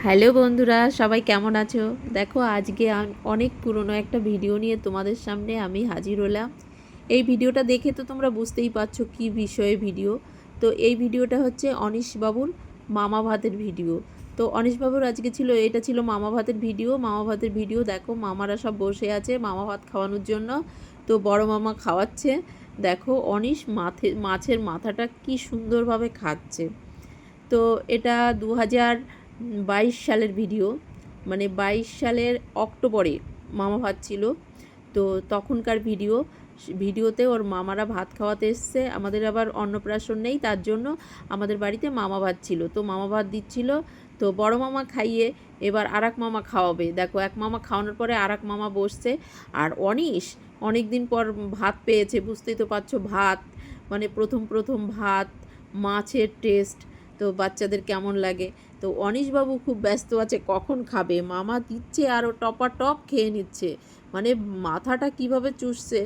Hello বন্ধুরা, সবাই কেমন আছো? দেখো আজকে অনেক পুরনো একটা ভিডিও নিয়ে তোমাদের সামনে আমি হাজির হলাম। এই ভিডিওটা দেখে তো তোমরা বুঝতেই পারছো কী বিষয়ে ভিডিও। তো এই ভিডিওটা হচ্ছে অনিশবাবুর মামা ভাতের ভিডিও। তো অনিশবাবুর আজকে এটা ছিল মামা ভাতের ভিডিও। মামা ভাতের ভিডিও দেখো, মামারা সব বসে আছে মামা ভাত খাওয়ানোর জন্য। তো বড় মামা খাওয়াচ্ছে। দেখো অনিশ মাছের মাথাটা কি সুন্দরভাবে খাচ্ছে। তো এটা 2022 সালের ভিডিও, মানে 22 সালের অক্টোবরে মামা ভাত ছিল। তো তখনকার ভিডিওতে ওর মামারা ভাত খাওয়াতে এসছে। আমাদের আবার অন্নপ্রাশন নেই, তার জন্য আমাদের বাড়িতে মামা ভাত ছিল। তো মামা ভাত দিচ্ছিল। তো বড় মামা খাইয়ে এবার আরেক মামা খাওয়াবে। দেখো এক মামা খাওয়ানোর পরে আরেক মামা বসছে। আর অনেক দিন পর ভাত পেয়েছে, বুঝতেই তো পারছো। ভাত মানে প্রথম ভাত, মাছের টেস্ট, তো বাচ্চাদের কেমন লাগে। তো অনিশবাবু খুব ব্যস্ত আছে, কখন খাবে। মামা দিচ্ছে আর ও টপাটপ খেয়ে নিচ্ছে, মানে মাথাটা কিভাবে চুষছে।